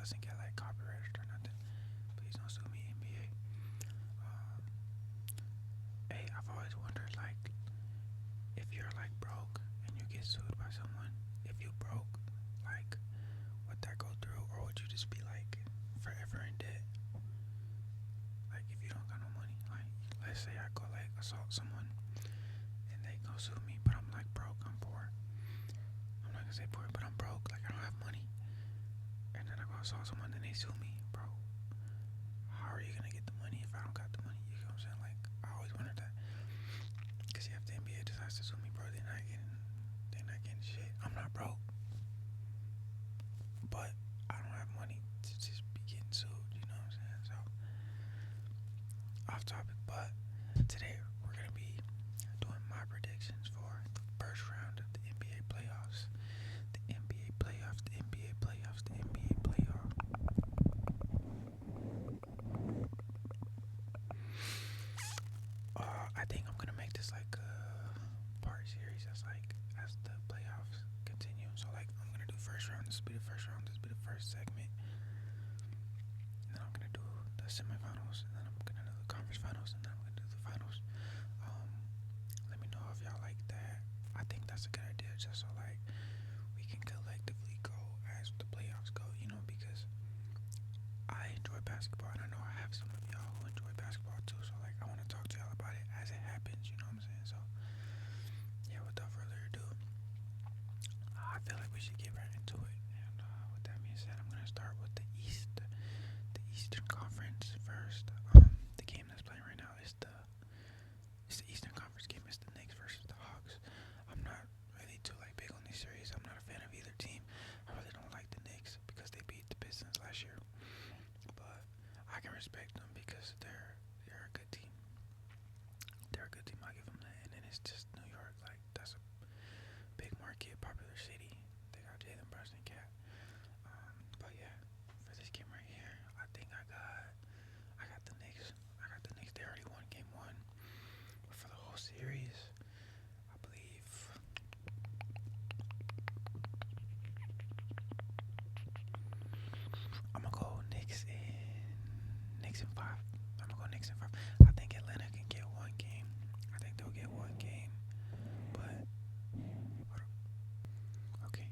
doesn't get like copyrighted or nothing. Please don't sue me, NBA. Um, hey, I've always wondered like if you're like broke and you get sued by someone, if you broke, like would that go through or would you just be like forever in debt? Like if you don't got no money, like let's say I go like assault someone and they go sue me, but I'm like broke, I'm poor. I'm not gonna say poor, but I'm broke, like I don't have money. And then I go assault someone and they sue me, bro. How are you gonna get the money if I don't got the money? You know what I'm saying? Like I always wondered that. Cause if the NBA decides to sue me, bro, they're not getting shit. I'm not broke, but I don't have money to just be getting sued. You know what I'm saying? So off topic, but today we're gonna be doing my predictions for the first round of the NBA playoffs. The NBA playoffs, the NBA playoffs, the NBA playoffs. I think I'm gonna make this like a part series as the playoffs continue. So like I'm gonna do first round, this will be the first round, this will be the first segment. And then I'm gonna do the semifinals, and then I'm gonna do the conference finals, and then I'm gonna do the finals. Let me know if y'all like that. I think that's a good idea, just so like we can collectively go as the playoffs go, you know, because I enjoy basketball, and I know I have some of y'all who enjoy basketball too. So like I want to talk to y'all about it as it happens, you know what I'm saying? So yeah, without further ado, I feel like we should get right into it. And with that being said, I'm gonna start with the Eastern Conference first. The game that's playing right now is the Eastern Conference game. It's the Knicks versus the Hawks. I'm not really too like big on these series. I'm not a fan of either team. I really don't like the Knicks because they beat the Pistons last year, but I can respect them because they're a good team. They're a good team. I give them that. And then it's just New York. Like that's a big market, popular city. They got Jalen Brunson and Cat. But yeah, for this game right here, I think I got the Knicks. I got the Knicks. They already won game one. But for the whole series, I believe I'm gonna go Knicks in 5. I'm gonna go Knicks in 5. I think Atlanta can get one game. I think they'll get one game. But okay,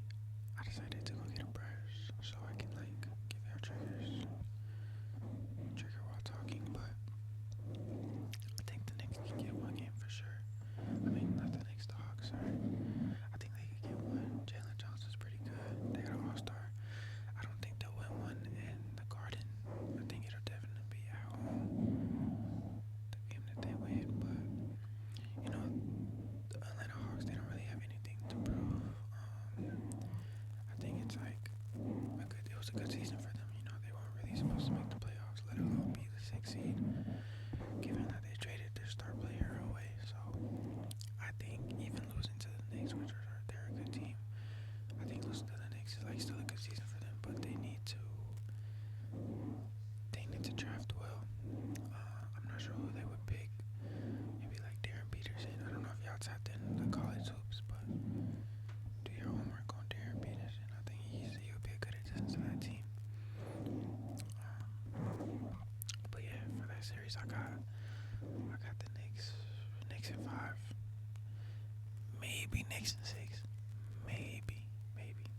I decided to go get a brush so I can like give y'all trigger while talking. But I think the Knicks can get one game for sure. I mean, not the Knicks, the Hawks. Sorry. I think they can get one. Jalen Johnson's pretty good. They got an all-star. I don't think they'll win one in the Garden. I think it'll definitely be at home, the game that they win. But you know, the Atlanta Hawks, they don't really have anything to prove. I think it's like it was a good season for them. You know, they weren't really supposed to make the playoffs, let alone be the 6th seed, given that they traded their star player away. So I think even losing to the Knicks, which they're a good team, I think losing to the Knicks is like still a good season for them. But they need to draft well. I'm not sure who they would pick. Maybe like Darren Peterson. I don't know if y'all tapped in the college hoops, but do your homework on Darren Peterson. I think he would be a good addition to that team. But yeah, for that series, I got the Knicks in 5, maybe Knicks in 6, maybe.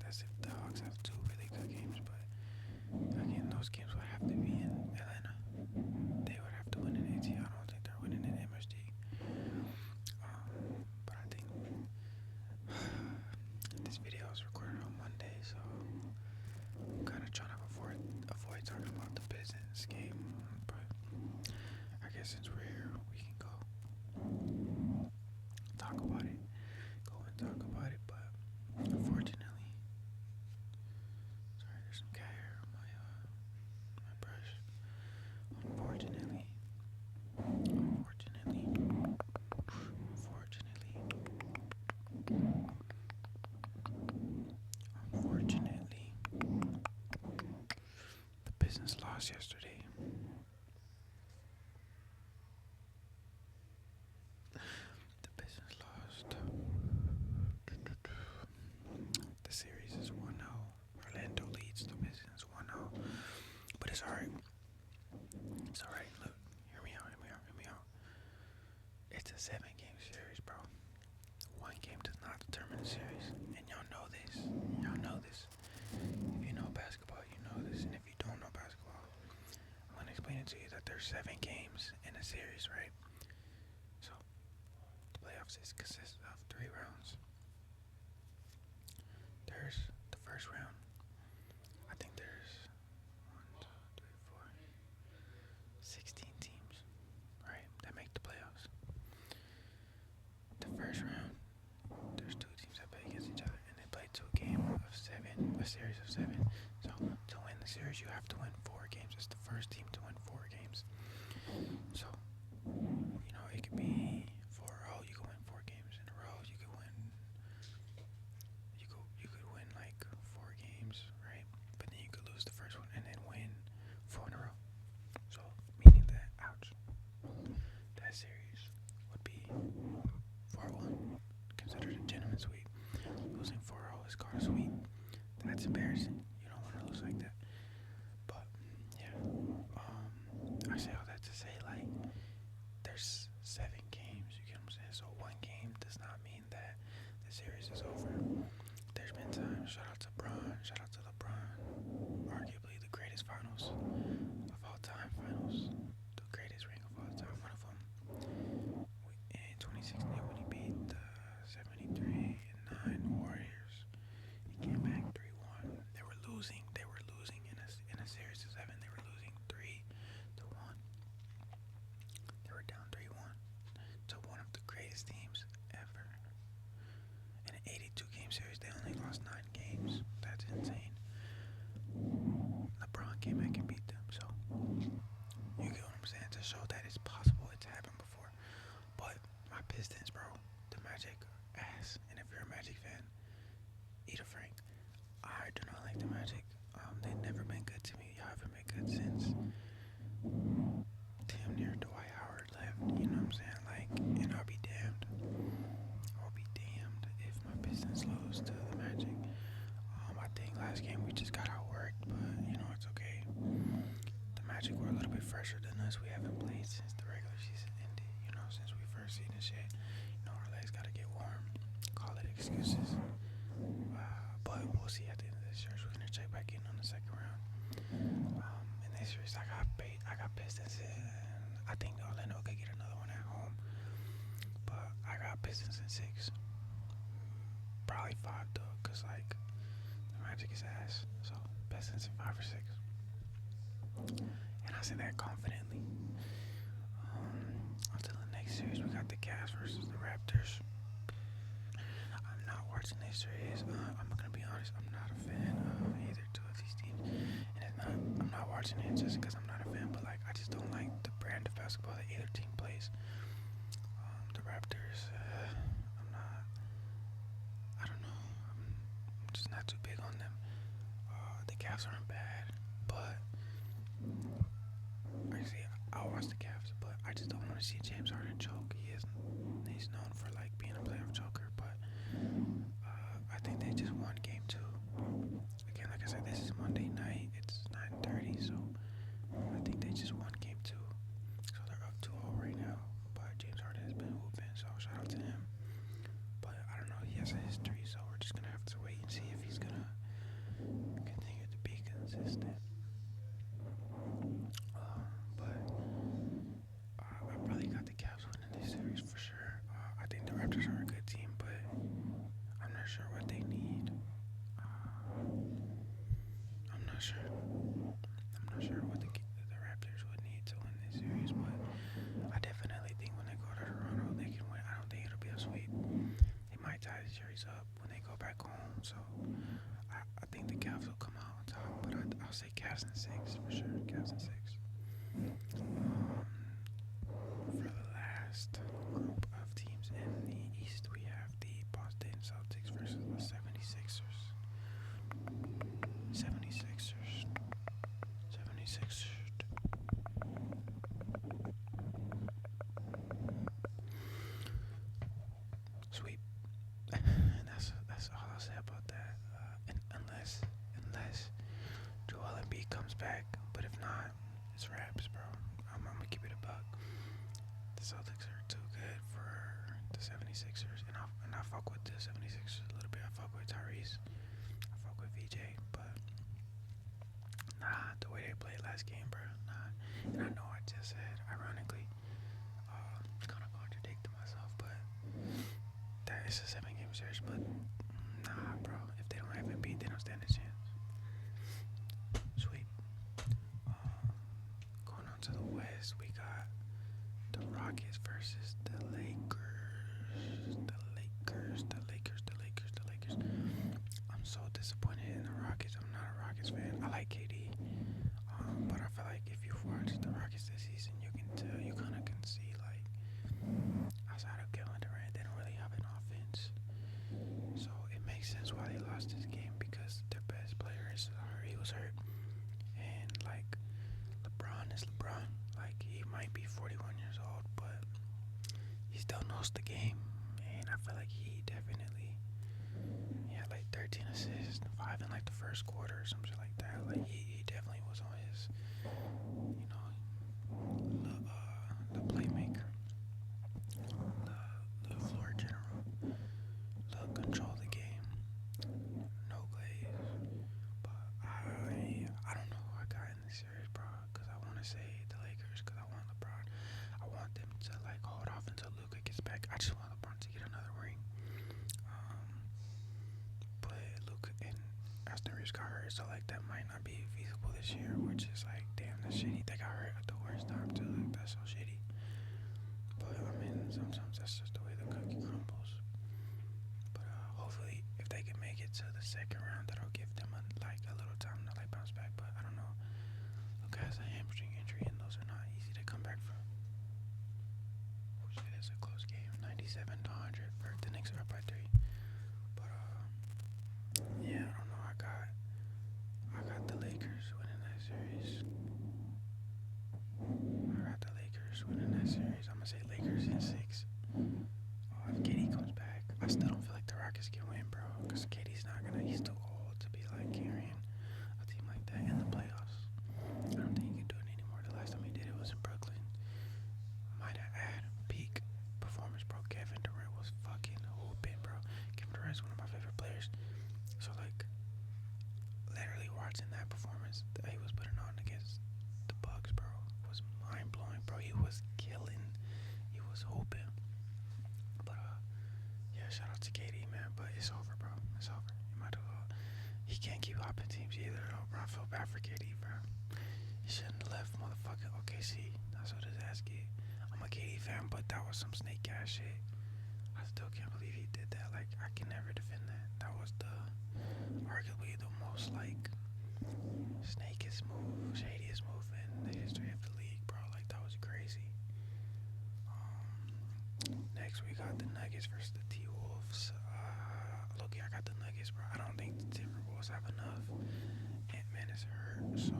That's if the Hawks have 2 really good games. But again, those games would have to be in Atlanta. They would have to win in AT. I don't think they're winning in MSG. But I think this video is recorded on Monday, so I'm kind of trying to avoid talking about the Pistons game. But I guess since we're here, we can go talk about it. But unfortunately, sorry, there's some cat hair on my brush. Unfortunately, the Pistons lost yesterday. The Pistons lost. The series is 1-0. Orlando leads the Pistons 1-0. So right, look, hear me out. It's a 7-game series, bro. One game does not determine the series, and y'all know this. Y'all know this. If you know basketball, you know this, and if you don't know basketball, I'm gonna explain it to you that there's 7 games in a series, right? So the playoffs consists of 3 rounds. There's the first round. I think there's 16 teams, right? That make the playoffs. The first round, there's 2 teams that play against each other, and they play to a game of 7, a series of 7. So to win the series, you have to win 4 games. It's the first team to win 4 games. So it could be 4-0. You can win 4 games in a row. You could win. You could win like 4 games, right? But then you could lose the first one and then win 4 in a row. So meaning that, that series would be 4-1, considered a gentleman sweep. Losing 4-0 is called a sweep. That's embarrassing. You don't want to lose like that. But yeah, I say all that to say, like, there's 7 games. You get what I'm saying? So one game does not mean that the series is over. There's been times. Shout out to LeBron, arguably the greatest finals of all time. The greatest ring of all time. One of them. In 2016 when he beat the 73-9 Warriors. He came back 3-1. They were losing in a series of 7. They were losing 3-1. They were down 3-1 to one of the greatest teams ever. In an 82-game series, they only lost 9 games. That's insane. LeBron came back and beat them. So you get what I'm saying? To show that it's possible, it's happened before. But my Pistons, bro, the Magic ass. And if you're a Magic fan, eat a Frank. I do not like the Magic. They've never been good to me. Y'all haven't been good since damn near Dwight Howard left. You know what I'm saying? Like, and I'll be damned. If my Pistons lose to the Magic. I think last game we just got outworked, but it's okay. The Magic were a little bit fresher than us. We haven't played since the regular season ended. Since we first seen this shit. Our legs gotta get warm. Call it excuses. But we'll see at the end of this series. We're gonna check back in on the second round. In this series, I got Pistons in. I think Orlando could get another one at home. But I got Pistons in 6. Probably 5 though, cause like the Magic is ass. So Pistons in 5 or 6. And I say that confidently. Until the next series, we got the Cavs versus the Raptors. I'm not watching this series. I'm gonna be honest. I'm not a fan of either two of these teams, and I'm not watching it just because I'm not a fan. But like, I just don't like the brand of basketball that either team plays. The Raptors, I don't know. I'm just not too big on them. The Cavs aren't bad, but actually, I'll watch the Cavs, but I just don't want to see James Harden choke. He's known for like being a playoff choker, but I think they just won game 2. Again, like I said, this is Monday night. It's 9:30, so I think they just won game 2. So they're up 2-0 right now. But James Harden has been hooping, so shout out to him. But I don't know, he has a history, so we're just gonna have to wait and see if he's gonna continue to be consistent. I probably got the Cavs winning this series for sure. I think the Raptors are a good team, but I'm not sure what they need. I'm not sure what the Raptors would need to win this series, but I definitely think when they go to Toronto, they can win. I don't think it'll be a sweep. They might tie the series up when they go back home, so I think the Cavs will come out on top, but I'll say Cavs in 6 for sure. Cavs in 6. For the last group of teams in the East, we have the Boston Celtics versus the 76ers. 76ers. Sweep. And that's all I'll say about that. Unless Joel Embiid comes back, but if not, The Celtics are too good for the 76ers, and I fuck with the 76ers a little bit. I fuck with Tyrese, I fuck with VJ, but nah, the way they played last game, bro, nah. And I know I just said, ironically, kind of contradicting myself, but that is a 7-game series, but nah, bro, if they don't have Embiid, they don't stand a chance. Sweet. Going on to the West, we got the Rockets versus the Lakers. The Lakers. I'm so disappointed in the Rockets. I'm not a Rockets fan. I like KD, but I feel like if you've watched the Rockets this season, you can tell, you kind of can see, like, outside of Kevin Durant, they don't really have an offense. So it makes sense why they lost this game, because their best player is hurt. He was hurt, and like LeBron is LeBron. Like, he might be 41 years old, but he still knows the game, and I feel like he definitely, he had like 13 assists, 5 in like the first quarter or some shit like that. Like, he definitely was on his, you know, the playmaker, the floor general, the control the game, no glaze. But I don't know who I got in this series, bro, because I want to say the Lakers, because I want LeBron. I want them to like hold off until Luka gets back. I just want LeBron to get another ring. But Luka and Austin Reeves got hurt, so like that might not be feasible this year, which is like, damn, that's shitty. They got hurt at the worst time too. Like, that's so shitty. But I mean, sometimes that's just the way the cookie crumbles. But hopefully, if they can make it to the second round, that'll give them a little time to like bounce back. But I don't know. Luka has a hamstring injury, and those are not easy to come back from. Oh shit, it's a close game, 97 to 100 for the Knicks are up by 3. But yeah, I don't know. I got the Lakers winning that series. I'm gonna say Lakers in 6. If KD comes back, I still don't feel like the Rockets can win, bro. Because KD's not gonna. He's too old to be like carrying a team like that in the playoffs. I don't think he can do it anymore. The last time he did it was in Brooklyn. Might have had peak performance, bro. Kevin Durant was fucking hooping, bro. Kevin Durant's one of my favorite players. So like, literally watching that performance that he was putting on against the Bucks, bro, was mind blowing, bro. He was killing. He was hooping. But yeah, shout out to KD, man. But it's over, bro. It's over. He can't keep hopping teams either, though, bro. I feel bad for KD, bro. He shouldn't have left motherfucking OKC. That's what his ass get. I'm a KD fan, but that was some snake ass shit. I still can't believe he did that. Like, I can never defend that. That was arguably the most like snakiest move, shadiest move in the history of the league, bro. Like, that was crazy. Next we got the Nuggets versus the T-Wolves. Look, I got the Nuggets, bro. I don't think the Timberwolves have enough. Ant-Man is hurt, so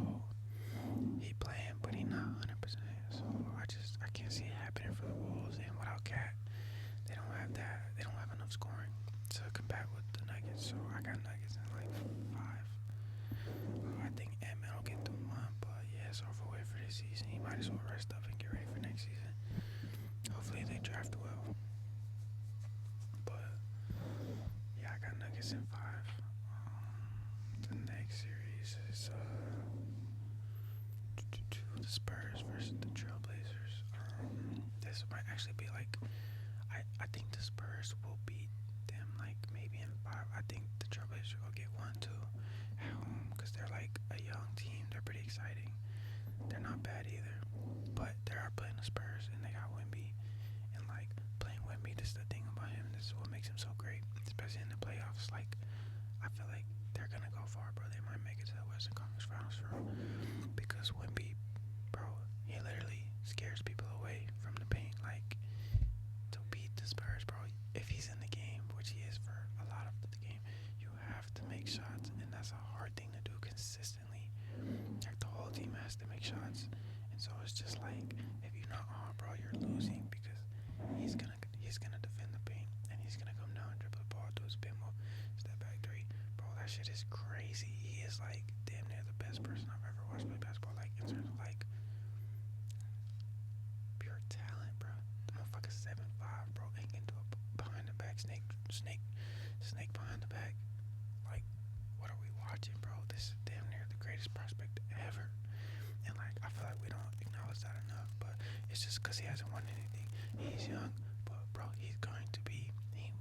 he playing, but he not 100%. So I can't see it happening for the Wolves. And without Cat, they don't have that. They don't have enough scoring to combat with the Nuggets. So I got Nuggets in like 5. I think Ant-Man will get the 1, but yeah, it's over with for this season. He might as well rest up and get ready for next season. Hopefully they draft well. But yeah, I got Nuggets in 5. The next series is the Spurs versus the Trailblazers. This might actually be like, I think the Spurs will beat them like maybe in 5. I think the Trailblazers will get 1, 2 at home, because they're like a young team. They're pretty exciting. They're not bad either, but they are playing the Spurs, and they got Wemby. And like, playing Wemby, this is the thing about him. This is what makes him so great, especially in the playoffs. Like, I feel like they're gonna go far, bro. They might make it to the Western Conference Finals for real, because Wemby, bro, he literally scares people away from the paint. Like, to beat the Spurs, bro, if he's in the game, which he is for a lot of the game, you have to make shots, and that's a hard thing to do consistently. Like, the whole team has to make shots, and so it's just like, if you're not on, bro, you're losing, because he's gonna defend the paint, and he's gonna come down, dribble the ball, do his spin move, step back 3, bro. That shit is crazy. He is like damn near the best person I've ever watched play basketball. Like, in terms of like pure talent, bro. 7'5", bro, and get into a behind the back snake behind the back. Like, what are we watching, bro? This is damn near the greatest prospect ever. And like, I feel like we don't acknowledge that enough, but it's just because he hasn't won anything. He's young, but bro, he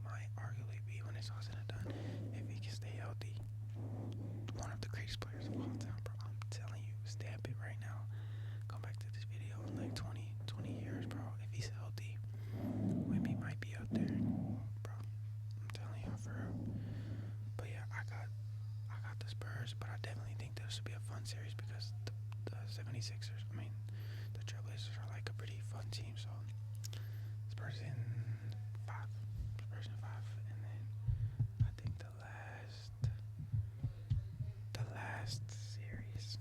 might arguably be, when it's all said and done, if he can stay healthy, one of the greatest players of all time, bro. I'm telling you, stamp it right now. Go back to this video in like 20 years, bro. If he's healthy, Wimby might be up there, bro. I'm telling you, for real. But yeah, I got the Spurs, but I definitely think this would be a fun series because the 76ers, the Trailblazers are like a pretty fun team. So Spurs in five, and then I think the last series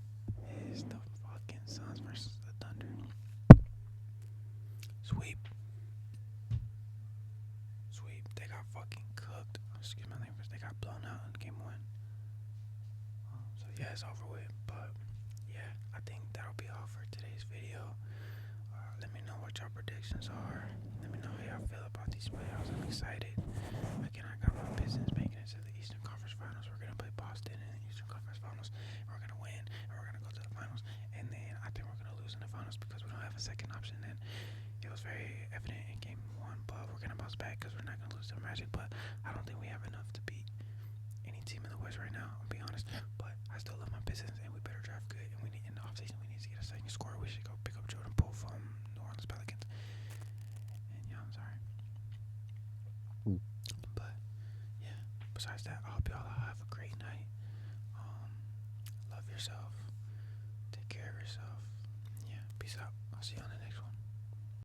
is the fucking Suns versus the Thunder. Sweep. They got fucking cooked. Excuse my language. They got blown out in game 1. So yeah, it's over with. But yeah, I think that'll be all for today's video. Let me know what your predictions are. Let me know how y'all feel about these playoffs. I'm excited. Again, I got my Pistons making it to the Eastern Conference Finals. We're gonna play Boston in the Eastern Conference Finals. And we're gonna win, and we're gonna go to the finals. And then I think we're gonna lose in the finals because we don't have a second option. And it was very evident in game 1, but we're gonna bounce back because we're not gonna lose to the Magic. But I don't think we have enough to beat any team in the West right now. I'll be honest. But I still love my Pistons, and we better draft good. And we need in the offseason we need to get a second scorer. We should go pick up Jordan Poole from New Orleans Pelicans. And yeah, I'm sorry. But yeah, besides that, I hope y'all have a great night. Love yourself. Take care of yourself. Yeah, peace out. I'll see you on the next.